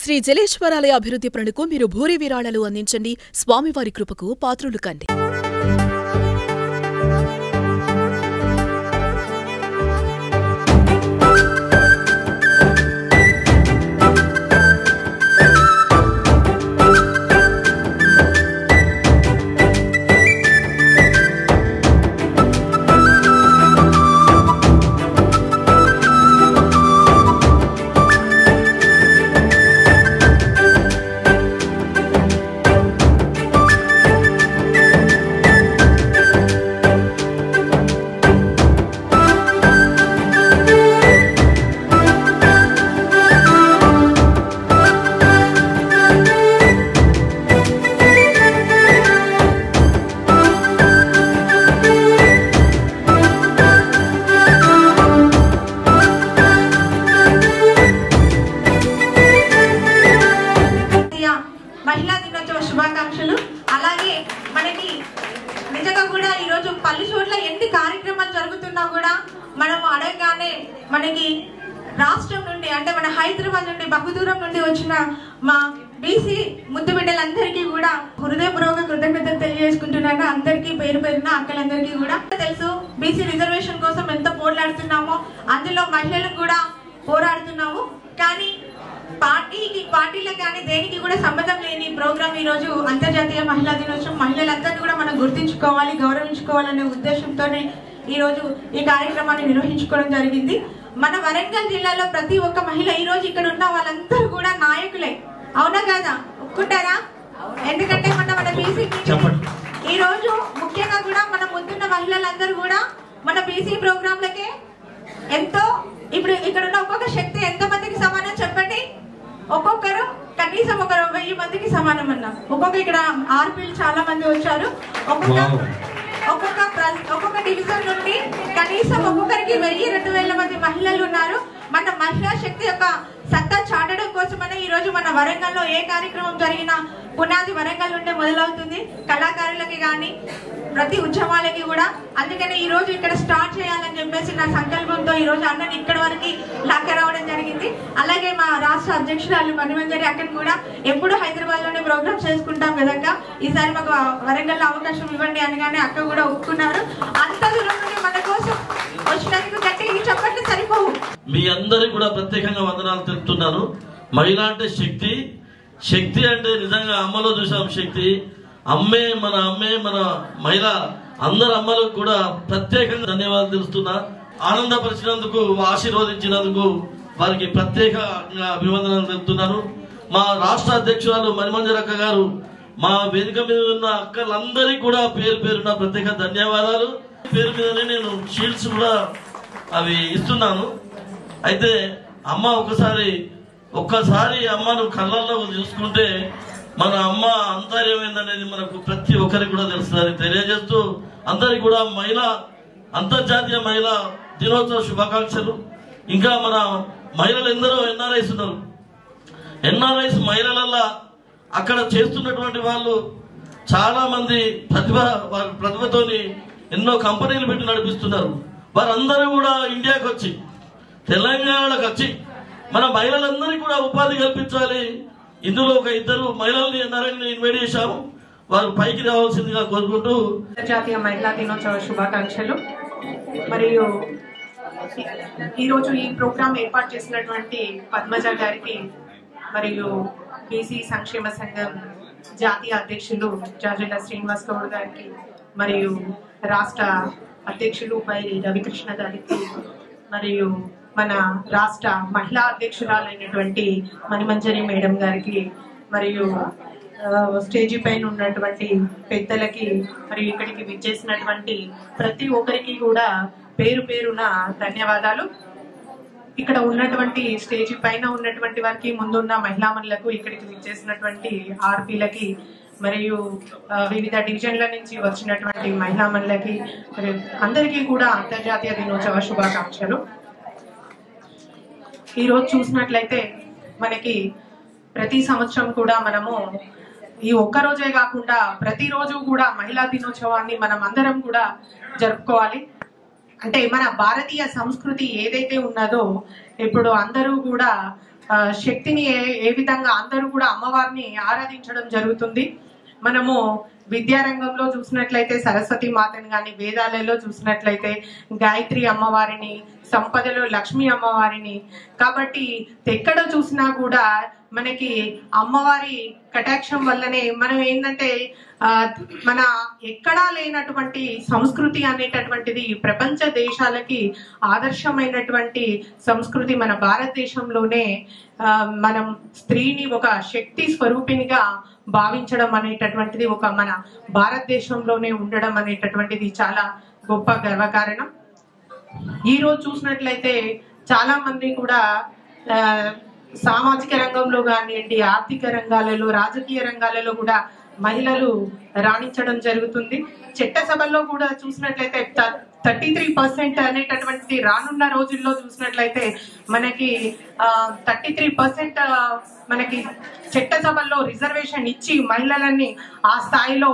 శ్రీ జలేశ్వరాలయ అభివృద్ధి ప్రణుకు మీరు భూరి విరాళాలు అందించండి. స్వామివారి కృపకు పాత్రులు కండి. మహిళా దినోత్సవ శుభాకాంక్షలు. అలాగే మనకి నిజంగా కూడా ఈరోజు పలు చోట్ల ఎన్ని కార్యక్రమాలు జరుగుతున్నా కూడా మనము అడగగానే మనకి రాష్ట్రం నుండి అంటే మన హైదరాబాద్ నుండి బహుదూరం నుండి వచ్చిన మా బీసీ ముద్దు బిడ్డలందరికీ కూడా హృదయపూర్వక కృతజ్ఞతలు తెలియజేసుకుంటున్నాను. అందరికీ పేరు పేరున అక్కలందరికీ కూడా తెలుసు బీసీ రిజర్వేషన్ కోసం ఎంత పోరాడుతున్నామో, అందులో మహిళలకు కూడా పోరాడుతున్నాము. కానీ పార్టీలకు కానీ దేనికి కూడా సంబంధం లేని ప్రోగ్రామ్ ఈ రోజు అంతర్జాతీయ మహిళా దినోత్సవం. మహిళలందరినీ కూడా మనం గుర్తించుకోవాలి, గౌరవించుకోవాలనే ఉద్దేశంతోనే ఈ రోజు ఈ కార్యక్రమాన్ని నిర్వహించుకోవడం జరిగింది. మన వరంగల్ జిల్లాలో ప్రతి ఒక్క మహిళ ఈ రోజు ఇక్కడ ఉన్న వాళ్ళందరూ కూడా నాయకులే, అవునా కదా? ఒప్పుకుంటారా? ఎందుకంటే మన బీసీ ఈ రోజు ముఖ్యంగా కూడా మన ముందున్న మహిళలందరూ కూడా మన బీసీ ప్రోగ్రాంలకే ఎంతో ఇప్పుడు ఇక్కడ ఉన్న ఒక్కొక్క శక్తి ఎంత మందికి సమానం చెప్పండి? ఒక్కొక్కరు కనీసం ఒక 1000 మందికి సమానం అన్నాం. ఇక్కడ ఆర్పీలు చాలా మంది వచ్చారు. ఒక్కొక్క డివిజన్ నుండి కనీసం ఒక్కొక్కరికి 1000-2000 మంది మహిళలు ఉన్నారు. మన మహిళా శక్తి యొక్క సత్తా చాటడం కోసమనే ఈ రోజు మన వరంగల్లో ఏ కార్యక్రమం జరిగినా పునాది వరంగల్ నుండే మొదలవుతుంది. కళాకారులకి కానీ ప్రతి ఉద్యమాలకి కూడా. అందుకని ఈ రోజు ఇక్కడ స్టార్ట్ చేయాలని చెప్పేసి నా సంకల్పంతో ఈ రోజు అన్నని ఇక్కడ వరకు లాక్కరావడం జరిగింది. అలాగే మా రాష్ట్ర అధ్యక్షురాలు మణిమంజరి అక్కని కూడా ఎప్పుడు హైదరాబాద్ లోనే ప్రోగ్రామ్ చేసుకుంటాం కదక్క, ఈసారి మాకు వరంగల్లో అవకాశం ఇవ్వండి అనగానే అక్క కూడా ఒప్పుకున్నారు. అంత దూరం నుండి మన కోసం వచ్చినందుకు గట్టిగా చెప్పండి సరిపోవు. మీ అందరికి కూడా ప్రత్యేకంగా వందనాలు తెలుపుతున్నాను. మహిళ అంటే శక్తి, శక్తి అంటే నిజంగా అమ్మలో చూసాం శక్తి. మన మహిళ అందరు అమ్మలకు కూడా ప్రత్యేకంగా ధన్యవాదాలు తెలుస్తున్నా. ఆనందపరిచినందుకు, ఆశీర్వదించినందుకు వారికి ప్రత్యేకంగా అభివందనాలు తెలుపుతున్నాను. మా రాష్ట్ర అధ్యక్షురాలు మణిమంజరక్క గారు, మా వేదిక మీద ఉన్న అక్కలందరికీ కూడా పేరు పేరున ప్రత్యేక ధన్యవాదాలు. పేరు మీదనే నేను షీల్డ్స్ కూడా అవి ఇస్తున్నాను. అయితే అమ్మ ఒక్కసారి అమ్మను కళ్ళల్లో చూసుకుంటే మన అమ్మ అంతర్యం ఏందనేది మనకు ప్రతి ఒక్కరికి కూడా తెలుస్తుంది. తెలియజేస్తూ అందరికి కూడా అంతర్జాతీయ మహిళా దినోత్సవ శుభాకాంక్షలు. ఇంకా మన మహిళలు ఎందరో ఎన్ఆర్ఐస్ ఉన్నారు. ఎన్ఆర్ఐస్ మహిళలల్లా అక్కడ చేస్తున్నటువంటి వాళ్ళు చాలా మంది ప్రతిభతోని ఎన్నో కంపెనీలు పెట్టి నడిపిస్తున్నారు. వారందరూ కూడా ఇండియాకి వచ్చి, తెలంగాణకు వచ్చి మన మహిళలందరికీ కూడా ఉపాధి కల్పించాలి. ఇందులో ఒక 2 మహిళల్ని ఎన్ఆర్ఐని ఇన్వైట్ చేశాము. వారు పైకి రావాల్సిందిగా కోరుకుంటూ అంతర్జాతీయ మహిళా దినోత్సవ శుభాకాంక్షలు. మరియు ఈరోజు ఈ ప్రోగ్రాం ఏర్పాటు చేసినటువంటి పద్మజ గారికి మరియు బీసీ సంక్షేమ సంఘం జాతీయ అధ్యక్షులు జాజెల శ్రీనివాస్ గౌడ్ గారికి మరియు రాష్ట్ర అధ్యక్షులు పై రవికృష్ణ గారికి మరియు మన రాష్ట్ర మహిళా అధ్యక్షురాలైనటువంటి మణిమంజరి మేడం గారికి మరియు స్టేజీ పైన ఉన్నటువంటి పెద్దలకి మరియు ఇక్కడికి విచ్చేసినటువంటి ప్రతి ఒక్కరికి కూడా పేరు పేరున ధన్యవాదాలు. ఇక్కడ ఉన్నటువంటి స్టేజీ పైన ఉన్నటువంటి వారికి, ముందున్న మహిళామణులకు, ఇక్కడికి విచ్చేసినటువంటి ఆర్పీలకి మరియు వివిధ డివిజన్ల నుంచి వచ్చినటువంటి మహిళామణులకి అందరికీ కూడా అంతర్జాతీయ దినోత్సవ శుభాకాంక్షలు. ఈరోజు చూసినట్లయితే మనకి ప్రతి సంవత్సరం కూడా మనము ఈ ఒక్కరోజే కాకుండా ప్రతిరోజు కూడా మహిళా దినోత్సవాన్ని మనం అందరం కూడా జరుపుకోవాలి. అంటే మన భారతీయ సంస్కృతి ఏదైతే ఉన్నదో ఇప్పుడు అందరూ కూడా శక్తిని ఏ విధంగా అందరూ కూడా అమ్మవారిని ఆరాధించడం జరుగుతుంది. మనము విద్యారంగంలో చూసినట్లయితే సరస్వతి మాతని కానీ, వేదాలలో చూసినట్లయితే గాయత్రి అమ్మవారిని, సంపదలో లక్ష్మీ అమ్మవారిని. కాబట్టి ఎక్కడ చూసినా కూడా మనకి అమ్మవారి కటాక్షం వల్లనే మనం ఏంటంటే మన ఎక్కడా లేనటువంటి సంస్కృతి అనేటటువంటిది ప్రపంచ దేశాలకి ఆదర్శమైనటువంటి సంస్కృతి మన భారతదేశంలోనే మనం స్త్రీని ఒక శక్తి స్వరూపినిగా భావించడం అనేటటువంటిది ఒక మన భారతదేశంలోనే ఉండడం అనేటటువంటిది చాలా గొప్ప గర్వకారణం. ఈ రోజు చూసినట్లయితే చాలా మంది కూడా సామాజిక రంగంలో కానివ్వండి, ఆర్థిక రంగాలలో, రాజకీయ రంగాలలో కూడా మహిళలు రాణించడం జరుగుతుంది. చట్టసభల్లో కూడా చూసినట్లయితే 33% అనేటటువంటిది రానున్న రోజుల్లో చూసినట్లయితే మనకి 33% మనకి చట్టసభల్లో రిజర్వేషన్ ఇచ్చి మహిళలని ఆ స్థాయిలో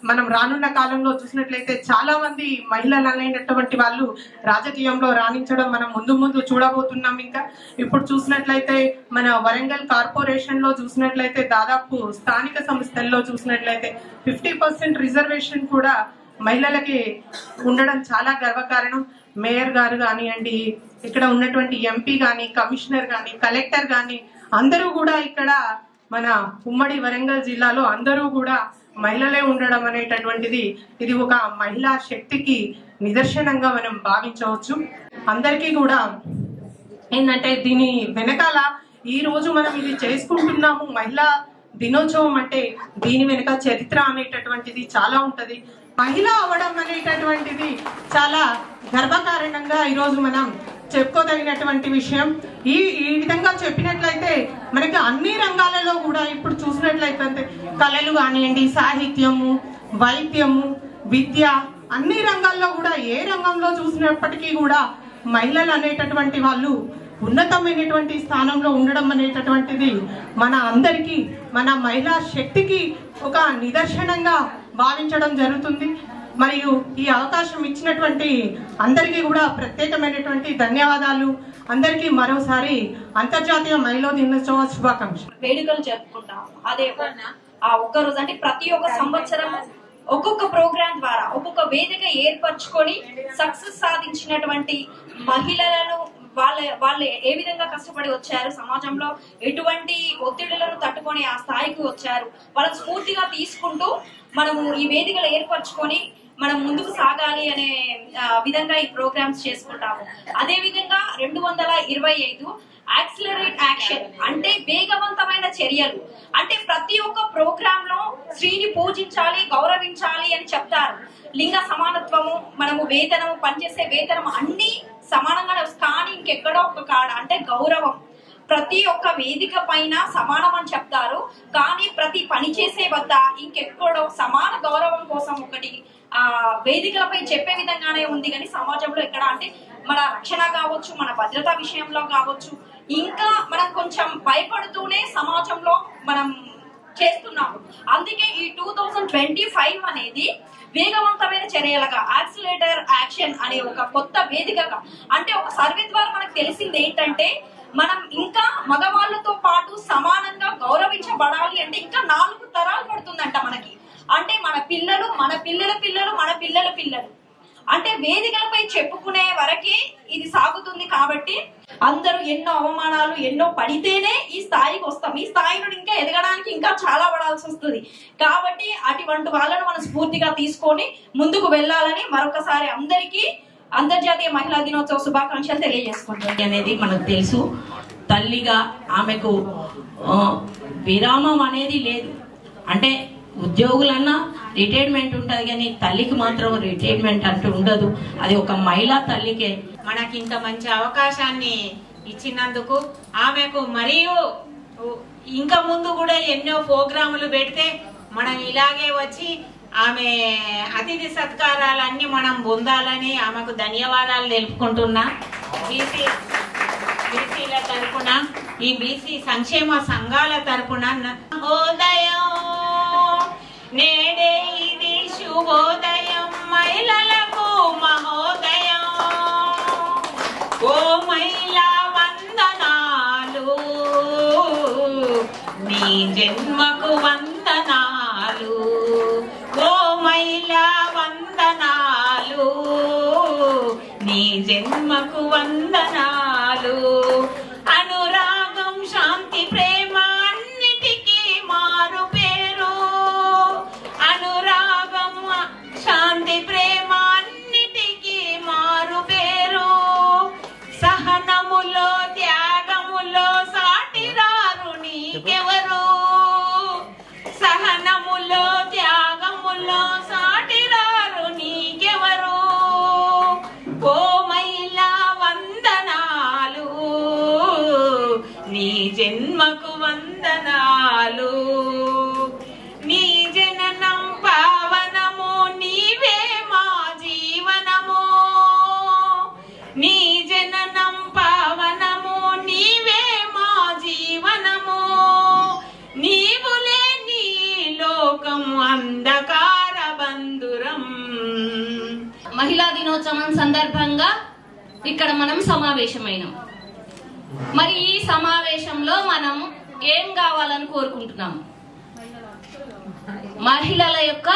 మనం రానున్న కాలంలో చూసినట్లయితే చాలా మంది మహిళలు అనేటటువంటి వాళ్ళు రాజకీయంలో రాణించడం మనం ముందు చూడబోతున్నాం. ఇంకా ఇప్పుడు చూసినట్లయితే మన వరంగల్ కార్పొరేషన్ లో చూసినట్లయితే దాదాపు స్థానిక సంస్థల్లో చూసినట్లయితే 50% రిజర్వేషన్ కూడా మహిళలకి ఉండడం చాలా గర్వకారణం. మేయర్ గారు కానివ్వండి, ఇక్కడ ఉన్నటువంటి ఎంపీ కానీ, కమిషనర్ కానీ, కలెక్టర్ కానీ అందరూ కూడా ఇక్కడ మన ఉమ్మడి వరంగల్ జిల్లాలో అందరూ కూడా మహిళలే ఉండడం అనేటటువంటిది ఇది ఒక మహిళా శక్తికి నిదర్శనంగా మనం భావించవచ్చు. అందరికీ కూడా ఏంటంటే దీని వెనకాల ఈ రోజు మనం ఇది చేసుకుంటున్నాము మహిళా దినోత్సవం అంటే దీని వెనక చరిత్ర అనేటటువంటిది చాలా ఉంటది. మహిళ అవడం అనేటటువంటిది చాలా గర్వకారణంగా ఈరోజు మనం చెప్పుకోదగినటువంటి విషయం. ఈ విధంగా చెప్పినట్లయితే మనకి అన్ని రంగాలలో కూడా ఇప్పుడు చూసినట్లయితే కళలు కానివ్వండి, సాహిత్యము, వైద్యము, విద్య అన్ని రంగాల్లో కూడా ఏ రంగంలో చూసినప్పటికీ కూడా మహిళలు అనేటటువంటి వాళ్ళు ఉన్నతమైనటువంటి స్థానంలో ఉండడం అనేటటువంటిది మన అందరికీ, మన మహిళా శక్తికి ఒక నిదర్శనంగా భావించడం జరుగుతుంది. మరియు ఈ అవకాశం ఇచ్చినటువంటి అందరికీ కూడా ప్రత్యేకమైనటువంటి ధన్యవాదాలు. అందరికీ మరోసారి అంతర్జాతీయ మహిళా దినోత్సవ శుభాకాంక్షలు. వేడుకలు జరుపుకుంటాం. అదే ఆ ఒక్క రోజు అంటే ప్రతి ఒక్క సంవత్సరం ఒక్కొక్క ప్రోగ్రాం ద్వారా ఒక్కొక్క వేదిక ఏర్పరచుకొని సక్సెస్ సాధించినటువంటి మహిళలను వాళ్ళు ఏ విధంగా కష్టపడి వచ్చారు, సమాజంలో ఎటువంటి ఒత్తిడులను తట్టుకొని ఆ స్థాయికి వచ్చారు, వాళ్ళని స్ఫూర్తిగా తీసుకుంటూ మనము ఈ వేదికలు ఏర్పరచుకొని మనం ముందుకు సాగాలి అనే విధంగా ఈ ప్రోగ్రామ్స్ చేసుకుంటాము. అదే విధంగా 225 యాక్సిలరేట్ యాక్షన్ అంటే వేగవంతమైన చర్యలు. అంటే ప్రతి ఒక్క ప్రోగ్రామ్ లో స్త్రీని పూజించాలి, గౌరవించాలి అని చెప్తారు. లింగ సమానత్వము, మనము వేతనము, పనిచేసే వేతనం అన్ని సమానంగానే, కానీ ఇంకెక్కడో ఒక కాడ అంటే గౌరవం ప్రతి ఒక్క వేదిక పైన సమానం అని చెప్తారు. కానీ ప్రతి పని చేసే వద్ద ఇంకెక్కడో సమాన గౌరవం కోసం ఒకటి వేదికలపై చెప్పే విధంగానే ఉంది. కానీ సమాజంలో ఎక్కడ అంటే మన రక్షణ కావచ్చు, మన భద్రతా విషయంలో కావచ్చు, ఇంకా మనం కొంచెం భయపడుతూనే సమాజంలో మనం చేస్తున్నాము. అందుకే ఈ 2025 అనేది వేగవంతమైన చర్యలుగా యాక్సిలేటర్ యాక్షన్ అనే ఒక కొత్త వేదికగా, అంటే ఒక సర్వే ద్వారా మనకు తెలిసింది ఏంటంటే మనం ఇంకా మగవాళ్ళతో పాటు సమానంగా గౌరవించబడాలి అంటే ఇంకా 4 తరాలు పడుతుందంట మనకి. అంటే మన పిల్లలు, మన పిల్లల పిల్లలు, మన పిల్లల పిల్లలు, అంటే వేదికలపై చెప్పుకునే వరకే ఇది సాగుతుంది. కాబట్టి అందరూ ఎన్నో అవమానాలు ఎన్నో పడితేనే ఈ స్థాయికి వస్తాం. ఈ స్థాయి నుండి ఇంకా ఎదగడానికి ఇంకా చాలా పడాల్సి వస్తుంది. కాబట్టి అటువంటి వాళ్ళను మనం స్ఫూర్తిగా తీసుకొని ముందుకు వెళ్ళాలని మరొకసారి అందరికీ అంతర్జాతీయ మహిళా దినోత్సవ శుభాకాంక్షలు తెలియజేసుకుంటుంది. అనేది మనకు తెలుసు. తల్లిగా ఆమెకు విరామం అనేది లేదు. అంటే ఉద్యోగులన్నా రిటైర్మెంట్ ఉంటుంది, కానీ తల్లికి మాత్రం రిటైర్మెంట్ అంటూ ఉండదు. అది ఒక మహిళా తల్లికే. మనకి ఇంత మంచి అవకాశాన్ని ఇచ్చినందుకు ఆమెకు, మరియు ఇంకా ముందు కూడా ఎన్నో ప్రోగ్రాములు పెడితే మనం ఇలాగే వచ్చి ఆమె అతిథి సత్కారాలన్నీ మనం పొందాలని ఆమెకు ధన్యవాదాలు తెలుపుకుంటున్నా. బీసీల తరపున, ఈ బీసీ సంక్షేమ సంఘాల తరపున మహోదయం, నేడే ఇది శుభోదయం, మహిళలకు మహోదయం. ఓ మహిళా వందనాలు. నీ జన్మకు వందనాలు ఓ మహిళా వందనాలు నీ జన్మకు వందనాలు అనురాగం శాంతి ప్రేమ అన్నిటికీ మారు పేరు అనురాగం శాంతి ప్రేమ అన్నిటికీ మారు పేరు సహనములో త్యాగములో సాటిరారు నీకెవరు సహనములో త్యాగములో సాటిరారు నీకెవరు ఓ మహిళా వందనాలు నీ జన్మకు వందనాలు నీ జననం పావనము నీవే మా జీవనము నీ జననం పావనము నీవే మా జీవనము నీవులే నీ లోకం అంధకార బంధురం. మహిళా దినోత్సవం సందర్భంగా ఇక్కడ మనం సమావేశమైనాం. మరి ఈ సమావేశంలో మనం ఏం కావాలని కోరుకుంటున్నాం? మహిళల యొక్క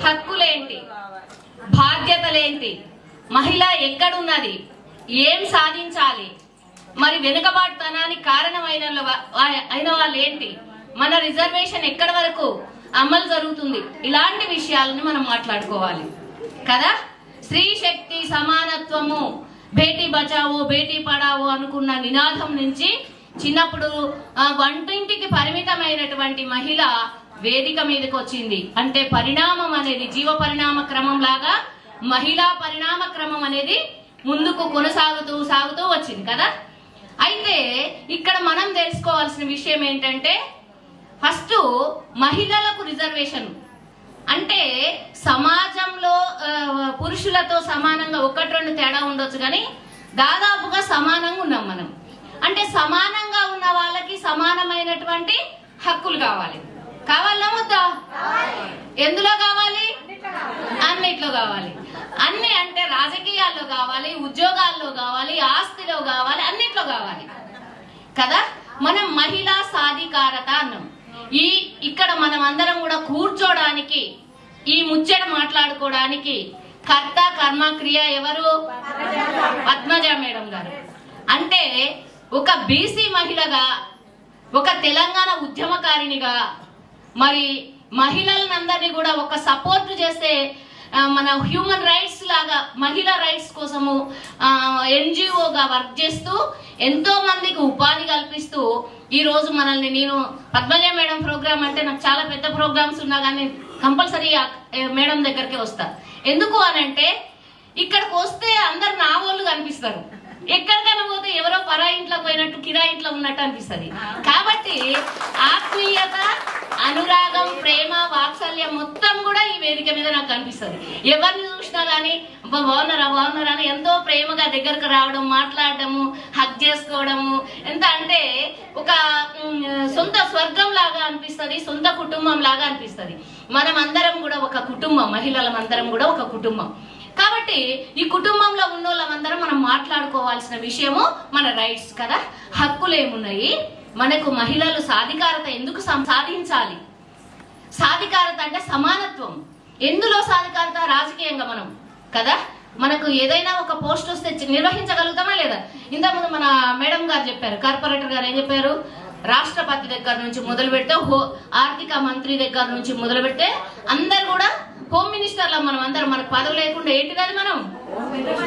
హక్కులేంటి, బాధ్యతలేంటి, మహిళ ఎక్కడున్నది, ఏం సాధించాలి, మరి వెనుకబాటుతనానికి కారణమైన వాళ్ళు ఏంటి, మన రిజర్వేషన్ ఎక్కడి వరకు అమలు జరుగుతుంది, ఇలాంటి విషయాలను మనం మాట్లాడుకోవాలి కదా. స్త్రీ శక్తి సమానత్వము, బేటీ బచావో బేటీ పడావో అనుకున్న నినాదం నుంచి చిన్నప్పుడు వంటింటికి పరిమితమైనటువంటి మహిళ వేదిక మీదకి వచ్చింది. అంటే పరిణామం అనేది జీవ పరిణామ క్రమం లాగా మహిళా పరిణామ క్రమం అనేది ముందుకు సాగుతూ వచ్చింది కదా. అయితే ఇక్కడ మనం తెలుసుకోవాల్సిన విషయం ఏంటంటే ఫస్ట్ మహిళలకు రిజర్వేషన్ అంటే సమాజంలో పురుషులతో సమానంగా 1-2 తేడా ఉండొచ్చు కానీ దాదాపుగా సమానంగా ఉన్నాం మనం. అంటే సమానంగా ఉన్న వాళ్ళకి సమానమైనటువంటి హక్కులు కావాలా వద్దా? ఎందులో కావాలి? అన్నిట్లో కావాలి. అన్ని అంటే రాజకీయాల్లో కావాలి, ఉద్యోగాల్లో కావాలి, ఆస్తిలో కావాలి, అన్నిట్లో కావాలి కదా. మనం మహిళా సాధికారత అన్నాం. ఇక్కడ మనం అందరం కూడా కూర్చోడానికి, ఈ ముచ్చట మాట్లాడుకోవడానికి కర్త కర్మ క్రియ ఎవరు? పద్మజ మేడం గారు. అంటే ఒక బీసీ మహిళగా, ఒక తెలంగాణ ఉద్యమకారినిగా, మరి మహిళలందరినీ కూడా ఒక సపోర్ట్ చేసే మన హ్యూమన్ రైట్స్ లాగా మహిళా రైట్స్ కోసము ఎన్జిఓగా వర్క్ చేస్తూ ఎంతో మందికి ఉపాధి కల్పిస్తూ ఈ రోజు మనల్ని, నేను పద్మజ మేడం ప్రోగ్రామ్ అంటే నాకు చాలా పెద్ద ప్రోగ్రామ్స్ ఉన్నా కానీ కంపల్సరీ మేడం దగ్గరికి వస్తా. ఎందుకు అనంటే ఇక్కడికి వస్తే అందరు నా వాళ్ళు కనిపిస్తారు, ఎక్కడికైనా పోతే ఎవరో పరా ఇంట్లో పోయినట్టు కిరాయి ఇంట్లో ఉన్నట్టు అనిపిస్తుంది. కాబట్టి ఆత్మీయత, అనురాగం, ప్రేమ, వాత్సల్యం మొత్తం కూడా ఈ వేదిక మీద నాకు కనిపిస్తుంది. ఎవరిని చూసినా గానీ బాగున్నారా అని ఎంతో ప్రేమగా దగ్గరకు రావడం, మాట్లాడటము, హగ్ చేసుకోవడము, ఎంత అంటే ఒక సొంత స్వర్గం లాగా అనిపిస్తుంది, సొంత కుటుంబం లాగా అనిపిస్తుంది. మనం అందరం కూడా ఒక కుటుంబం, మహిళలందరం కూడా ఒక కుటుంబం. కాబట్టి ఈ కుటుంబంలో ఉన్న వాళ్ళందరం మనం మాట్లాడుకోవాల్సిన విషయము మన రైట్స్ కదా. హక్కులు ఏమున్నాయి మనకు? మహిళలు సాధికారత ఎందుకు సాధించాలి? సాధికారత అంటే సమానత్వం. ఎందులో సాధికారత? రాజకీయంగా మనం కదా. మనకు ఏదైనా ఒక పోస్ట్ వస్తే నిర్వహించగలుగుతామా లేదా? ఇంతకుముందు మన మేడం గారు చెప్పారు, కార్పొరేటర్ గారు ఏం చెప్పారు? రాష్ట్రపతి దగ్గర నుంచి మొదలు పెడితే ఆర్థిక మంత్రి దగ్గర నుంచి మొదలు పెడితే అందరు కూడా హోమ్ మినిస్టర్ల మనం అందరం, మనకు పదవి లేకుండా ఏంటిది అది మనం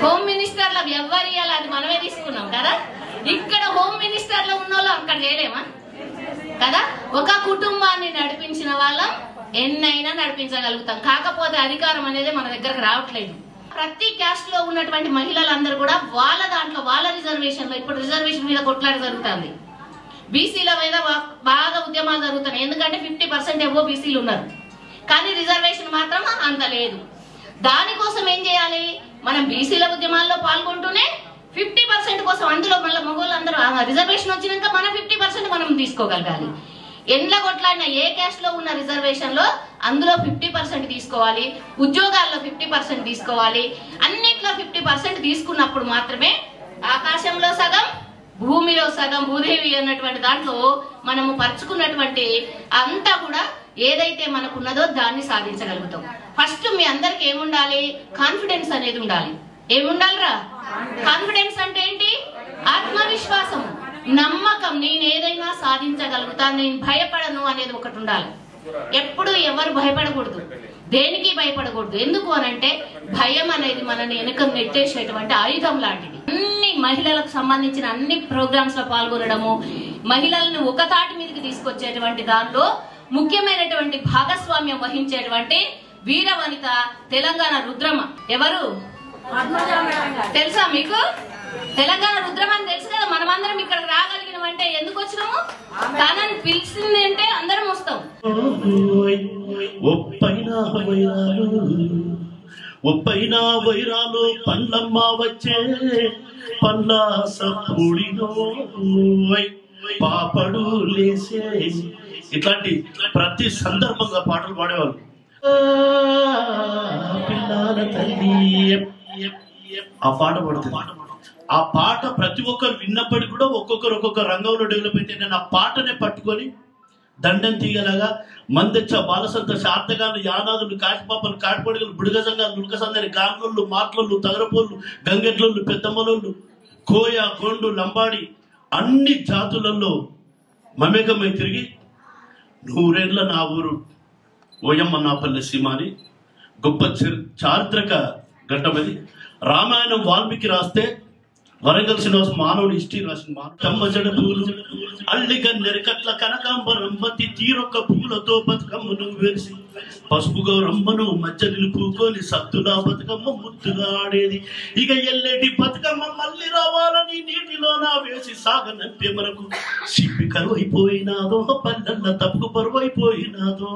హోమ్ మినిస్టర్ల వ్యవహారియాలి, అది మనమే తీసుకున్నాం కదా. ఇక్కడ హోమ్ మినిస్టర్లో ఉన్న వాళ్ళు అక్కడ చేయలేమా కదా. ఒక కుటుంబాన్ని నడిపించిన వాళ్ళం ఎన్నైనా నడిపించగలుగుతాం. కాకపోతే అధికారం అనేది మన దగ్గరకు రావట్లేదు. ప్రతి క్యాస్ట్ లో ఉన్నటువంటి మహిళలందరూ కూడా వాళ్ళ దాంట్లో వాళ్ళ రిజర్వేషన్ లో, ఇప్పుడు రిజర్వేషన్ మీద కొట్లాట జరుగుతుంది, బీసీల మీద బాగా ఉద్యమాలు జరుగుతున్నాయి. ఎందుకంటే 50% ఏవో బీసీలు ఉన్నారు, కానీ రిజర్వేషన్ మాత్రం అంత లేదు. దానికోసం ఏం చేయాలి? మనం బీసీల ఉద్యమాల్లో పాల్గొంటూనే 50% కోసం, అందులో మళ్ళీ మగవాళ్ళందరూ రిజర్వేషన్ వచ్చినాక మన 50% మనం తీసుకోగలగాలి. ఎండ్ల కొట్లాడిన ఏ క్యాస్ట్ లో ఉన్న రిజర్వేషన్ లో అందులో 50% తీసుకోవాలి, ఉద్యోగాల్లో 50% తీసుకోవాలి, అన్నిట్లో 50% తీసుకున్నప్పుడు మాత్రమే ఆకాశంలో సగం భూమిలో సగం భూదేవి అన్నటువంటి దాంట్లో మనము పరుచుకున్నటువంటి అంతా కూడా ఏదైతే మనకున్నదో దాన్ని సాధించగలుగుతాం. ఫస్ట్ మీ అందరికి ఏముండాలి? కాన్ఫిడెన్స్ అనేది ఉండాలి. ఏముండాలిరా? కాన్ఫిడెన్స్ అంటే ఏంటి? ఆత్మవిశ్వాసం, నమ్మకం. నేను ఏదైనా సాధించగలుగుతాను, నేను భయపడను అనేది ఒకటి ఉండాలి. ఎప్పుడు ఎవరు భయపడకూడదు, దేనికి భయపడకూడదు. ఎందుకు అనంటే భయం అనేది మనని వెనుక నెట్టేసేటువంటి ఆయుధం లాంటిది. అన్ని మహిళలకు సంబంధించిన అన్ని ప్రోగ్రామ్స్ లో పాల్గొనడము, మహిళలను ఒక తాటి మీదకి తీసుకొచ్చేటువంటి దాంట్లో ముఖ్యమైనటువంటి భాగస్వామ్యం వహించేటువంటి వీర వనిత తెలంగాణ రుద్రమ. ఎవరు తెలుసా మీకు? తెలంగాణ రుద్రమ అని తెలుసు కదా. మనమందరం ఇక్కడ రాగలిగినాం అంటే ఎందుకు వచ్చినాము? తనని పిలిచింది అంటే అందరం వస్తాం. ఒప్పైనా వైరాలు పండ్లమ్మ వచ్చే పల్లాస పొడినో పాపడు లేసే, ఇట్లాంటి ప్రతి సందర్భంగా పాటలు పాడేవాళ్ళు. పిల్లల తల్లి ఆ పాట పడుతుంది. ఆ పాట ప్రతి ఒక్కరు విన్నప్పటికీ కూడా ఒక్కొక్కరు ఒక్కొక్క రంగంలో డెవలప్ అయితే నేను ఆ పాటనే పట్టుకొని దండం తీగలాగా మందెచ్చ బాలసంత శార్తగాలు యానాదులు కాచిపాపలు కాటిపొడిగలు బుడిగజంగాలు నులకసందరి గాండ్లు మాట్లోళ్ళు తగరపోళ్ళు గంగెడ్లోళ్ళు పెద్దమ్మలోళ్ళు కోయ గోండు లంబాడి అన్ని జాతులలో మమేకమై తిరిగి నూరేళ్ల నా ఊరు ఓయమ్మ నాపల్లె సీమాని గొప్ప చారిత్రక ఘట్టమది. రామాయణం వాల్మీకి రాస్తే వరంగల్ శ్రీనివాస మానవుడు హిస్టరీ రాసిన తమ్మజడ పూలు అల్లిగ నెరకట్ల కనకాంబరం బతి తీరొక్క పూలతో బతుకమ్మను వేసి పసుపు గౌరమ్మను మధ్య నిలుపుకొని సత్తులా బతుకమ్మ ముద్దుగా ఆడేది. ఇక ఎల్లెటి బతుకమ్మ మళ్ళీ రావాలని నీటిలో నా వేసి సాగనంపే మనకు సిప్పి కరువైపోయినాదో, పల్లెల్ల తప్పుకు పరువైపోయినాదో.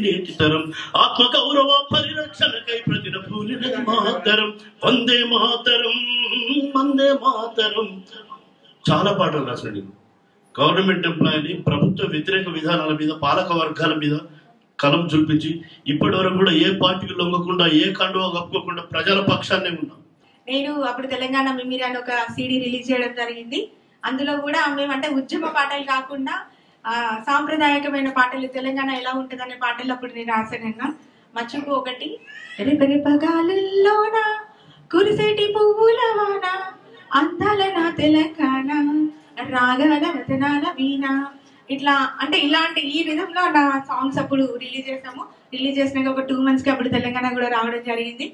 నేటి తరం ఆత్మ గౌరవ పరిరక్షణకై ప్రతిన పూలినది మాతరం. వందే మాతరం, వందే మాతరం. చాలా పాటలు రాశాడు. గవర్నమెంట్ ఎంప్లాయీని ప్రభుత్వ వ్యతిరేక విధానాల మీద, పాలక వర్గాల మీద కలం చూపించి ఇప్పటి వరకు కూడా ఏ పార్టీకి లొంగకుండా, ఏ కండువా కప్పుకోకుండా ప్రజల పక్షాన్నే ఉన్నాం. నేను అప్పుడు తెలంగాణ మిమిరి అని ఒక సీడీ రిలీజ్ చేయడం జరిగింది. అందులో కూడా మేమంటే ఉద్యమ పాటలు కాకుండా సాంప్రదాయకమైన పాటలు, తెలంగాణ ఎలా ఉంటుంది అనే పాటలు అప్పుడు నేను రాశానన్నా. మచ్చుకు ఒకటి రెపరెపగాలుల్లోన కురిసేటి పువ్వుల వాన అందాల నా తెలంగాణ రాగాల రతనాల వీణ, ఇట్లా అంటే ఇలాంటి ఈ విధంలో నా సాంగ్స్ అప్పుడు రిలీజ్ చేసాము. రిలీజ్ చేసినాక ఒక 2 months కి అప్పుడు తెలంగాణ కూడా రావడం జరిగింది.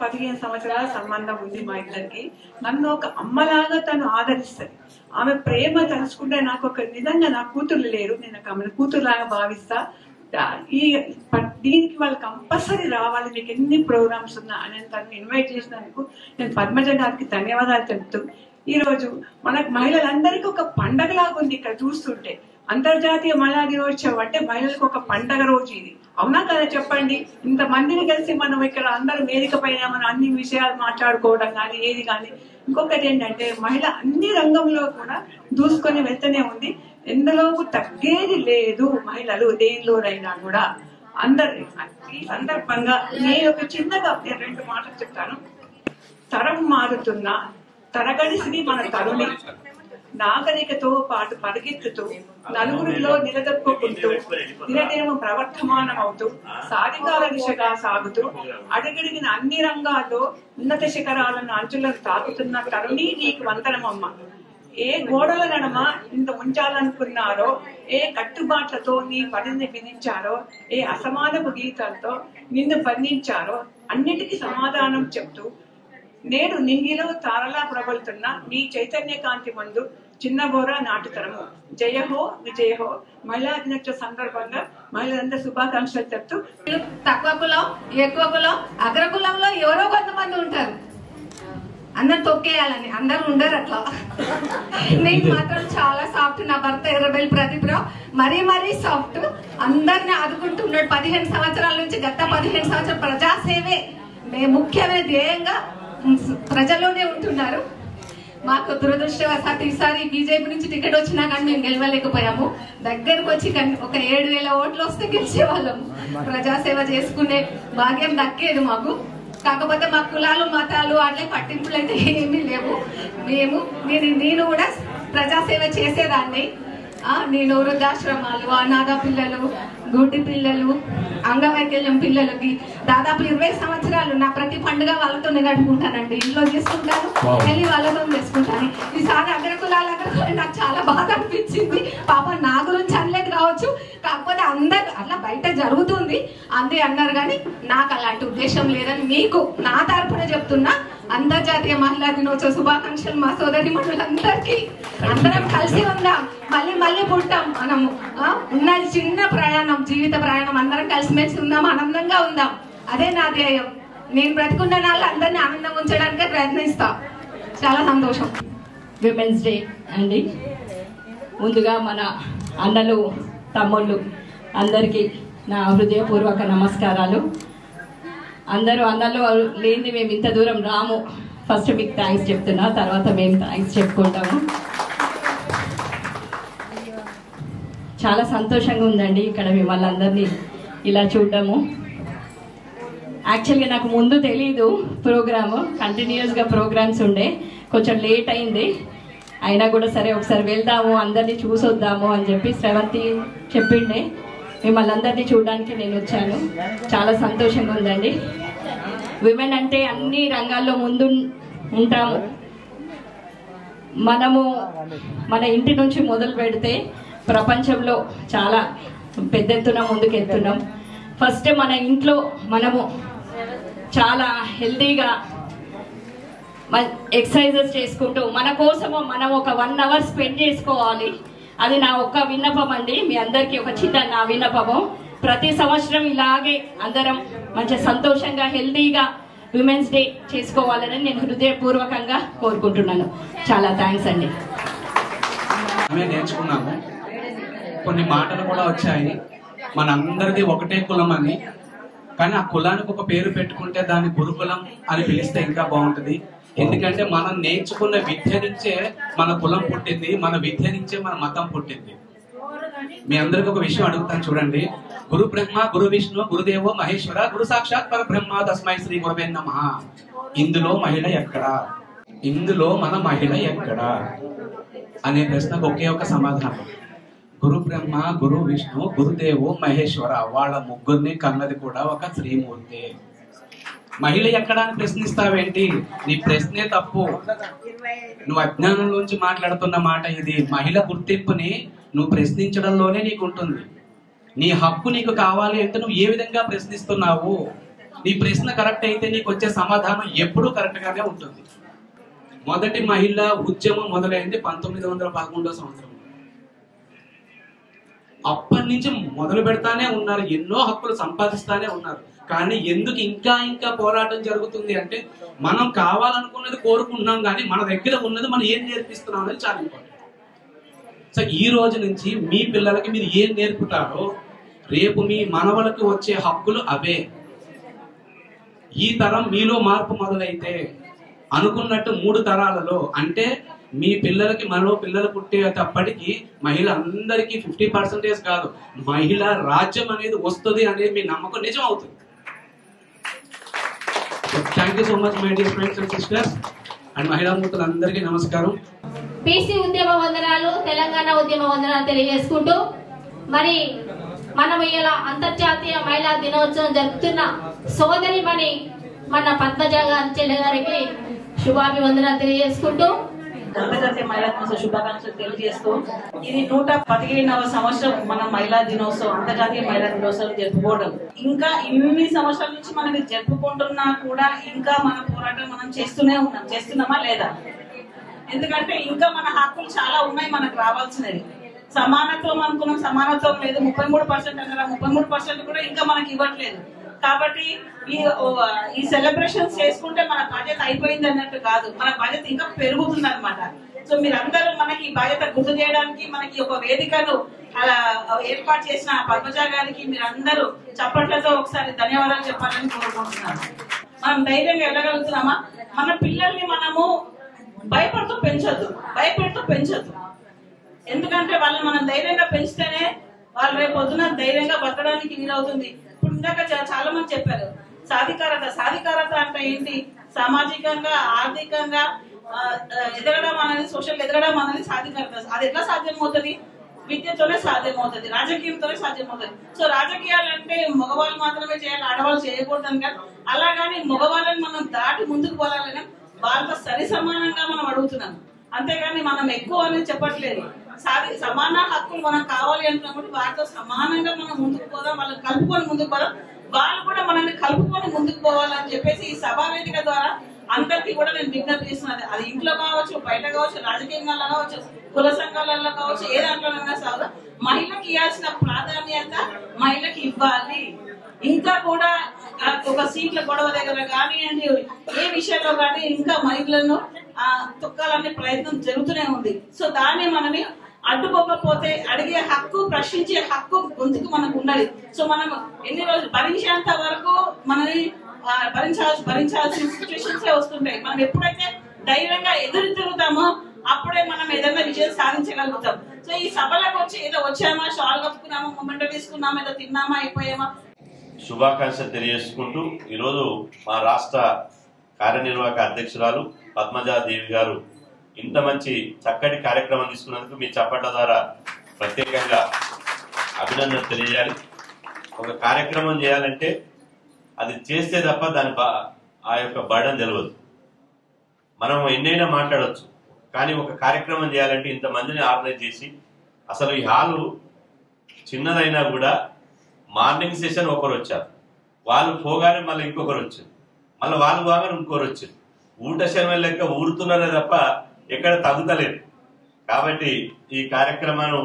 15 సంవత్సరాల సంబంధం ఉంది మా ఇద్దరికి. నన్ను ఒక అమ్మలాగా తను ఆదరిస్తుంది. ఆమె ప్రేమ తలుచుకుంటే నాకు ఒక నిజంగా నా కూతురు లేరు, నేను ఆమె కూతురులాగా భావిస్తా. దీనికి వాళ్ళు కంపల్సరీ రావాలి, మీకు ఎన్ని ప్రోగ్రామ్స్ ఉన్నా అని తను ఇన్వైట్ చేసినందుకు నేను పద్మజ గారికి ధన్యవాదాలు చెప్తూ, ఈరోజు మనకు మహిళలందరికీ ఒక పండగలాగా ఉంది. ఇక్కడ చూస్తుంటే అంతర్జాతీయ మహిళా దినోత్సవం అంటే మహిళలకు ఒక పండగ రోజు ఇది. అవునా కదా చెప్పండి? ఇంతమందిని కలిసి మనం ఇక్కడ అందరూ వేదిక పైన మనం అన్ని విషయాలు మాట్లాడుకోవడం కానీ ఏది కానీ. ఇంకొకటి ఏంటంటే మహిళ అన్ని రంగంలో కూడా దూసుకొని వెళ్తూనే ఉంది. ఎందులో తగ్గేది లేదు మహిళలు దేనిలోనైనా కూడా. అందరు ఈ సందర్భంగా నేను ఒక చిన్నగా 2 మాటలు చెప్తాను. తరం మారుతున్నా తరగడిసిది మన తరుణి. నాగరికతో పాటు పరిగెత్తుతూ నలుగురిలో నిలదొక్కుంటూ దినదినము ప్రవర్తమానం అవుతూ సాధికార దిశగా సాగుతూ అడుగడిగిన అన్ని రంగాల్లో ఉన్నత శిఖరాలను అంచులను తాకుతున్న తరుణి నీకు వందనమమ్మ. ఏ గోడల నడమ ఇంత ఉంచాలనుకున్నారో, ఏ కట్టుబాట్లతో నీ పనిని విధించారో, ఏ అసమానపు గీతాలతో నిన్ను బంధించారో అన్నిటికీ సమాధానం చెప్తూ నేడు నింగిలో తారలా ప్రబలుతున్న నీ చైతన్య కాంతి ముందు చిన్న బోర నాటుతరము. జయహో విజయహో. మహిళా దినోత్సవ సందర్భంగా మహిళలందరూ శుభాకాంక్షలు చెప్తూ, తక్కువ కులం, ఎక్కువ కులం, అగ్రకులంలో ఎవరో కొంతమంది ఉంటారు, అందరు తొక్కేయాలని. అందరు ఉండరు అట్లా. నేను మాత్రం చాలా సాఫ్ట్. నా భర్త ఎర్రబెల్లి ప్రదీప్రావు మరీ మరీ సాఫ్ట్. అందరిని ఆదుకుంటున్నాడు 15 సంవత్సరాల నుంచి. గత 15 సంవత్సరాలు ప్రజాసేవే ముఖ్యమైన ధ్యేయంగా ప్రజల్లోనే ఉంటున్నారు. మాకు దురదృష్టవశాత్తు ఈసారి బీజేపీ నుంచి టికెట్ వచ్చినా కానీ మేము గెలవలేకపోయాము. దగ్గరకు వచ్చి ఒక 7,000 ఓట్లు వస్తే గెలిచేవాళ్ళము. ప్రజాసేవ చేసుకునే భాగ్యం దక్కేది మాకు. కాకపోతే మా కులాలు మతాలు అట్లే పట్టింపులు అయితే ఏమీ లేవు. నేను కూడా ప్రజాసేవ చేసేదాన్ని. నేను వృద్ధాశ్రమాలు, అనాథ పిల్లలు, గుడ్డి పిల్లలు, అంగవైకల్యం పిల్లలకి దాదాపు 20 సంవత్సరాలు నా ప్రతి పండుగ వాళ్ళతో గడుపుకుంటానండి. ఇంట్లో చేసుకుంటాను, వెళ్ళి వాళ్ళతో చేసుకుంటాను. ఈసారి అగ్రకులాల నాకు చాలా బాధ అనిపించింది. పాప నా గురించి అనలేదు కావచ్చు, కాకపోతే అందరు అట్లా బయట జరుగుతుంది అంతే అన్నారు, కానీ నాకు అలాంటి ఉద్దేశం లేదని మీకు నా తరపున చెప్తున్నా. అంతర్జాతీయ మహిళా దినోత్సవ శుభాకాంక్షలు మా సోదరి మనులందరికీ. అందరం కలిసి ఉందాం, మళ్ళీ మళ్ళీ పుట్టాం. మనము ఉన్నది చిన్న ప్రయాణం, జీవిత ప్రయాణం. అందరం కలిసిమెలిసి ఉందాం, ఆనందంగా ఉందాం. అదే నా ధ్యేయం. నేను బ్రతుకున్న నాళ్ళు అందరినీ ఆనందంగా ఉంచడానికే ప్రయత్నిస్తా. చాలా సంతోషం. విమెన్స్ డే అండి. ముందుగా మన అన్నలు తమ్ముళ్ళు అందరికీ నా హృదయపూర్వక నమస్కారాలు. అందరూ అన్నలు లేని మేము ఇంత దూరం రాము. ఫస్ట్ మీకు థ్యాంక్స్ చెప్తున్నా, తర్వాత మేము థ్యాంక్స్ చెప్పుకుంటాము. చాలా సంతోషంగా ఉందండి ఇక్కడ మిమ్మల్ని అందరినీ ఇలా చూడటము. యాక్చువల్గా నాకు ముందు తెలీదు ప్రోగ్రాము, కంటిన్యూస్గా ప్రోగ్రామ్స్ ఉండే, కొంచెం లేట్ అయింది. అయినా కూడా సరే ఒకసారి వెళ్దాము, అందరినీ చూసొద్దాము అని చెప్పి శ్రవంతి చెప్పిండే. మిమ్మల్ని అందరినీ చూడడానికి నేను వచ్చాను. చాలా సంతోషంగా ఉందండి. విమెన్ అంటే అన్ని రంగాల్లో ముందు ఉంటాము. మనము మన ఇంటి నుంచి మొదలు పెడితే ప్రపంచంలో చాలా పెద్ద ఎత్తున ముందుకెళ్తున్నాం. ఫస్ట్ మన ఇంట్లో మనము చాలా హెల్తీగా ఎక్సర్సైజెస్ చేసుకుంటూ మన కోసము మనం ఒక 1 hour స్పెండ్ చేసుకోవాలి. అది నా ఒక్క విన్నపం అండి. మీ అందరికీ ఒక చిన్న నా విన్నపము. ప్రతి సంవత్సరం ఇలాగే అందరం మంచి సంతోషంగా హెల్తీగా విమెన్స్ డే చేసుకోవాలని నేను హృదయపూర్వకంగా కోరుకుంటున్నాను. చాలా థ్యాంక్స్ అండి. నేర్చుకున్నాము, కొన్ని మాటలు కూడా వచ్చాయి. మనందరిది ఒకటే కులం అని, కానీ ఆ కులానికి ఒక పేరు పెట్టుకుంటే దాన్ని గురుకులం అని పిలిస్తే ఇంకా బాగుంటుంది. ఎందుకంటే మనం నేర్చుకున్న విద్య నుంచే మన కులం పుట్టింది, మన విద్య నుంచే మన మతం పుట్టింది. మీ అందరికి ఒక విషయం అడుగుతాను చూడండి. గురు బ్రహ్మ గురు విష్ణు గురుదేవో మహేశ్వర గురు సాక్షాత్ పరబ్రహ్మ తస్మై శ్రీ గురవే నమః. ఇందులో మహిళ ఎక్కడా, ఇందులో మన మహిళ ఎక్కడా అనే ప్రశ్నకు ఒకే ఒక సమాధానం. గురు బ్రహ్మ గురు విష్ణు గురుదేవో మహేశ్వర, వాళ్ళ ముగ్గురిని కన్నది కూడా ఒక శ్రీమూర్తి. మహిళ ఎక్కడా అని ప్రశ్నిస్తావేంటి? నీ ప్రశ్నే తప్పు. నువ్వు అజ్ఞానంలోంచి మాట్లాడుతున్న మాట ఇది. మహిళ గుర్తింపుని నువ్వు ప్రశ్నించడంలోనే నీకు ఉంటుంది. నీ హక్కు నీకు కావాలి అంటే నువ్వు ఏ విధంగా ప్రశ్నిస్తున్నావు? నీ ప్రశ్న కరెక్ట్ అయితే నీకు వచ్చే సమాధానం ఎప్పుడూ కరెక్ట్ గానే ఉంటుంది. మొదటి మహిళా ఉద్యమం మొదలైంది 1911 సంవత్సరం. అప్పటి నుంచి మొదలు పెడతానే ఉన్నారు, ఎన్నో హక్కులు సంపాదిస్తానే ఉన్నారు. కానీ ఎందుకు ఇంకా ఇంకా పోరాటం జరుగుతుంది అంటే, మనం కావాలనుకున్నది కోరుకుంటున్నాం, కానీ మన దగ్గర ఉన్నది మనం ఏం నేర్పిస్తున్నాం అనేది చాలా ఇంపార్టెంట్. సో ఈ రోజు నుంచి మీ పిల్లలకి మీరు ఏం నేర్పుతారో రేపు మీ మనవలకి వచ్చే హక్కులు అవే. ఈ తరం మీలో మార్పు మొదలైతే అనుకున్నట్టు 3 తరాలలో, అంటే మీ పిల్లలకి మనలో పిల్లలు పుట్టేటప్పటికి మహిళ అందరికీ 50% కాదు, మహిళా రాజ్యం అనేది వస్తుంది అనేది మీ నమ్మకం నిజం అవుతుంది. Thank you so much my dear friends and sisters and మహిళా మూర్తులందరికీ నమస్కారం. పీసీ ఉద్యమ వందనాలు, తెలంగాణ ఉద్యమ వందనాలు తెలియజేసుకుంటూ, మరి మనం ఇలా అంతర్జాతీయ మహిళా దినోత్సవం జరుపుతున్న సోదరిమణి మన పద్మజ చెల్లె గారికి శుభాభివందనాలు తెలియజేసుకుంటూ, అంతర్జాతీయ మహిళా దినోత్సవ శుభాకాంక్షలు తెలియజేస్తూ, ఇది 115వ సంవత్సరం మన మహిళా దినోత్సవం, అంతర్జాతీయ మహిళా దినోత్సవం జరుపుకోవడం. ఇంకా ఇన్ని సంవత్సరాల నుంచి మనం జరుపుకుంటున్నా కూడా ఇంకా మన పోరాటం మనం చేస్తున్నామా లేదా? ఎందుకంటే ఇంకా మన హక్కులు చాలా ఉన్నాయి మనకు రావాల్సినవి. సమానత్వం అనుకున్నాం, సమానత్వం లేదు. 33% అన్నారు, 33% కూడా ఇంకా మనకి ఇవ్వట్లేదు. కాబట్టి ఈ సెలబ్రేషన్స్ చేసుకుంటే మన బాధ్యత అయిపోయింది అన్నట్టు కాదు, మన బాధ్యత ఇంకా పెరుగుతుంది అనమాట. సో మీరందరూ మనకి బాధ్యత గుర్తు చేయడానికి మనకి ఒక వేదికను అలా ఏర్పాటు చేసిన పద్మజ గారికి మీరందరూ చప్పట్లతో ఒకసారి ధన్యవాదాలు చెప్పాలని కోరుకుంటున్నాను. మనం ధైర్యంగా వెళ్ళగలుగుతున్నామా? మన పిల్లల్ని మనము భయపడుతూ పెంచొద్దు. ఎందుకంటే వాళ్ళని మనం ధైర్యంగా పెంచితేనే వాళ్ళు రేపు పొద్దున ధైర్యంగా బతకడానికి వీలవుతుంది. ఇప్పుడు ఇందాక చాలా మంది చెప్పారు సాధికారత అంటే ఏంటి? సామాజికంగా, ఆర్థికంగా ఎదగడం అనేది సోషల్ ఎదగడం అనేది సాధ్యపడుతుంది. అది ఎట్లా సాధ్యమవుతుంది? విద్యతోనే సాధ్యమవుతుంది, రాజకీయంతోనే సాధ్యమవుతుంది. సో రాజకీయాలు అంటే మగవాళ్ళు మాత్రమే చేయాలి, ఆడవాళ్ళు చేయకూడదు కానీ అలాగని మగవాళ్ళని మనం దాటి ముందుకు పోవాలని వాళ్ళతో సరి సమానంగా మనం అడుగుతున్నాం. అంతేగాని మనం ఎక్కువ అనేది చెప్పట్లేదు. సమాన హక్కులు మనకు కావాలి అంటున్నప్పుడు వారితో సమానంగా మనం ముందుకు పోదాం, వాళ్ళని కలుపుకొని ముందుకు పోదాం, వాళ్ళు కూడా మనల్ని కలుపుకొని ముందుకు పోవాలని చెప్పేసి ఈ సభా వేదిక ద్వారా అందరికీ కూడా నేను విజ్ఞప్తి చేస్తున్నాను. అది ఇంట్లో కావచ్చు, బయట కావచ్చు, రాజకీయంగా కావచ్చు, కుల సంఘాలలో కావచ్చు, ఏ దాంట్లోనైనా సాగు మహిళకి ఇవ్వాల్సిన ప్రాధాన్యత మహిళకి ఇవ్వాలి. ఇంకా కూడా ఒక సీట్ల గొడవ దగ్గర కానివ్వండి, ఏ విషయంలో కానీ ఇంకా మహిళలను తొక్కాలనే ప్రయత్నం జరుగుతూనే ఉంది. సో దాన్ని మనని అడ్డుకోకపోతే అడిగే హక్కు, ప్రశ్నించే హక్కు గొంతుకు మనకు ఉన్నది. సో మనం ఎన్ని రోజులు భరించేంత వరకు మనని భరించాల్సిన సిచ్యువేషన్స్ వస్తుంటాయి. మనం ఎప్పుడైతే ధైర్యంగా ఎదురు తిరుగుతామో అప్పుడే మనం ఏదైనా విజయం సాధించగలుగుతాం. సో ఈ సభలకు వచ్చి ఏదో వచ్చామా, షాల్ కప్పుకున్నామా, మొమెంటో తీసుకున్నామా, ఏదో తిన్నామా, అయిపోయామా. శుభాకాంక్షలు తెలియజేసుకుంటూ ఈరోజు మా రాష్ట్ర కార్యనిర్వాహక అధ్యక్షురాలు పద్మజాదేవి గారు ఇంత మంచి చక్కటి కార్యక్రమం తీసుకున్నందుకు మీ చప్పట్ల ద్వారా ప్రత్యేకంగా అభినందన తెలియజేయాలి. ఒక కార్యక్రమం చేయాలంటే అది చేస్తే తప్ప దాని ఆ యొక్క బర్డన్ తెలియదు. మనం ఎన్నైనా మాట్లాడవచ్చు, కానీ ఒక కార్యక్రమం చేయాలంటే ఇంతమందిని ఆర్గనైజ్ చేసి, అసలు ఈ హాలు చిన్నదైనా కూడా మార్నింగ్ సెషన్ ఒకరు వచ్చారు, వాళ్ళు పోగానే మళ్ళీ ఇంకొకరు వచ్చారు, మళ్ళీ వాళ్ళు పోగానే ఇంకొకరు వచ్చారు. ఊట శర్మ లెక్క ఊరుతున్నారే తప్ప ఎక్కడ తగ్గుతలేదు. కాబట్టి ఈ కార్యక్రమాన్ని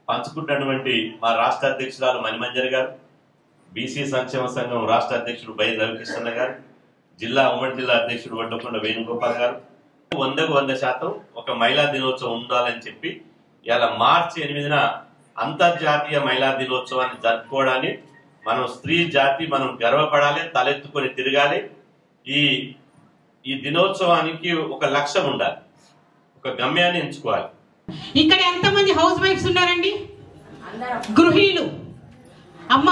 పంచుకుంటున్నటువంటి మా రాష్ట్ర అధ్యక్షురాలు మణిమంజరి గారు, బీసీ సంక్షేమ సంఘం రాష్ట్ర అధ్యక్షుడు బై రవికృష్ణ గారు, ఉమ్మడి జిల్లా అధ్యక్షుడు వడ్డకొండ వేణుగోపాల్ గారు 100% ఒక మహిళా దినోత్సవం ఉండాలని చెప్పి ఇలా మార్చి 8న అంతర్జాతీయ మహిళా దినోత్సవాన్ని జరుపుకోవడాన్ని మనం స్త్రీ జాతి మనం గర్వపడాలి, తలెత్తుకొని తిరగాలి. ఈ దినోత్సవానికి ఒక లక్ష్యం ఉండాలి, ఒక గమ్యాన్ని ఎంచుకోవాలి. ఇక్కడ ఎంతమంది హౌస్ వైఫ్స్ ఉన్నారండి? గృహిణులు. అమ్మ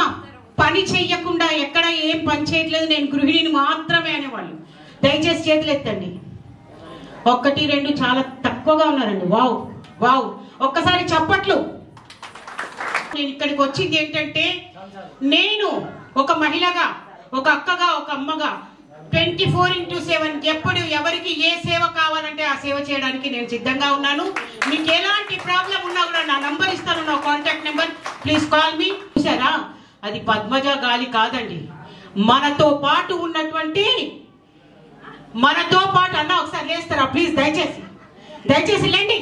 పని చెయ్యకుండా ఎక్కడ ఏం పని చేయట్లేదు, నేను గృహిణిని మాత్రమే అనేవాళ్ళు దయచేసి చేతులు ఎత్తండి. 1, 2 చాలా తక్కువగా ఉన్నారండి. వావ్ వావ్, ఒక్కసారి చప్పట్లు. నేను ఇక్కడికి వచ్చింది ఏంటంటే, నేను ఒక మహిళగా, ఒక అక్కగా, ఒక అమ్మగా 24/7 ఎప్పుడు ఎవరికి ఏ సేవ కావాలంటే ఆ సేవ చేయడానికి నేను సిద్ధంగా ఉన్నాను. మీకు ఎలాంటి ప్రాబ్లం ఉన్నా కూడా నా నంబర్ ఇస్తాను, నా contact number, please call me. చూసారా, అది పద్మజ గాలి కాదండి, మనతో పాటు ఉన్నటువంటి, మనతో పాటు అన్న ఒకసారి లేస్తారా ప్లీజ్, దయచేసి లేండి.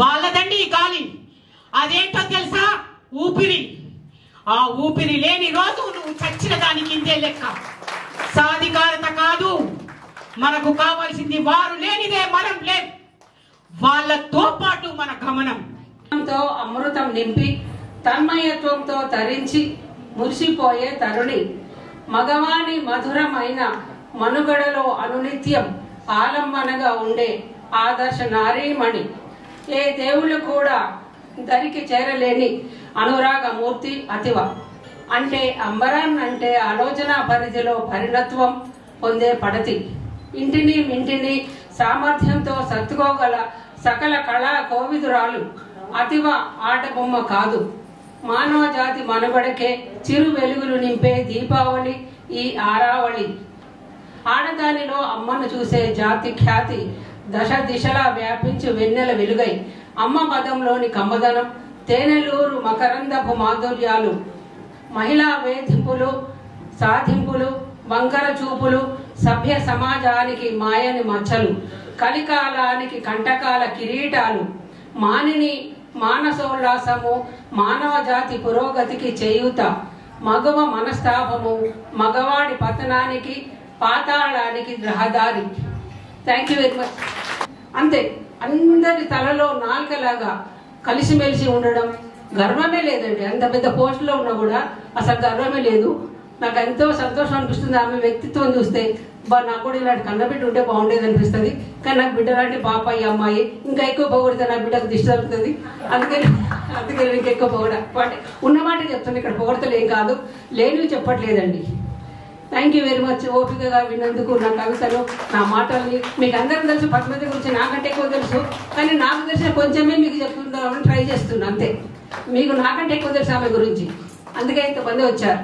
వాళ్ళదండి ఈ గాలి. అదేంటో తెలుసా? ఊపిరి. ఆ ఊపిరి లేని రోజు నువ్వు చచ్చిన దానికి ఇంతే లెక్క. సాధికారత కాదు మనకు కావాల్సింది, వారు లేనిదే మనం లేదు, వాళ్ళతో పాటు మన గమనం. అమృతం నింపి తన్మయత్వంతో తరించి మురిసిపోయే తరుణి, మగవాణి మధురమైన మనుగడలో అనునిత్యం ఆలంబనగా ఉండే ఆదర్శ నారీమణి, ఏ దేవుళ్ళు కూడా దరికి చేరలేని అనురాగమూర్తి అతివ. అంటే అంబరాన్ అంటే ఆలోచన పరిధిలో పరిణత్వం పొందే పడతి, ఇంటిని మింటిని సామర్థ్యంతో సర్దుకోగల సకల కళా కోవిదురాలు, అతివ ఆటబొమ్మ కాదు, మానవ జాతి మనుగడకే చిరు వెలుగులు నింపే దీపావళి ఈ ఆరావళి. ఆడదానిలో అమ్మను చూసే జాతి ఖ్యాతి దశ దిశలా వ్యాపించి వెన్నెల వెలుగై, అమ్మ పదంలోని కమ్మదనం, తేనెలూరు మకరందపు మాధుర్యాలు, మహిళా వేధింపులు, సాధింపులు, వంకర చూపులు, సభ్య సమాజానికి మాయని మచ్చలు, కలికాలానికి కంటకాల కిరీటాలు, మానిని మానసోల్లాసము, మానవ జాతి పురోగతికి చేయూత, మగవ మనస్తాపము, మగవాడి పతనానికి పాతాళానికి రహదారి. Thank you very much. అంతే, అందరి తలలో నాలుకలాగా కలిసిమెలిసి ఉండడం గర్వమే లేదండి. అంత పెద్ద పోస్టులో ఉన్నా కూడా అసలు గర్వమే లేదు. నాకు ఎంతో సంతోషం అనిపిస్తుంది ఆమె వ్యక్తిత్వం చూస్తే. నాకు కూడా ఇలాంటి కన్నబిడ్డ ఉంటే బాగుండేది అనిపిస్తుంది. కానీ నాకు బిడ్డ లాంటి పాప, ఈ అమ్మాయి ఇంకా ఎక్కువ పొగిడితే నా బిడ్డకు దిష్టి తగ్గుతుంది. అందుకని ఇంకెక్కువ పొగడ, ఉన్నమాట చెప్తాను. ఇక్కడ పొగడతలు ఏం కాదు, లేనివి చెప్పట్లేదండి. థ్యాంక్ యూ వెరీ మచ్ ఓపికగా విన్నందుకు, నా కవితలు, నా మాటల్ని. మీకు అందరం తెలుసు పద్మజ గురించి, నాకంటే ఎక్కువ తెలుసు, కానీ నాకు తెలిసిన కొంచెమే మీకు చెప్తుందామని ట్రై చేస్తున్నా అంతే. మీకు నాకంటే ఎక్కువ తెలుసు ఆమె గురించి, అందుకే ఇంతమంది వచ్చారు.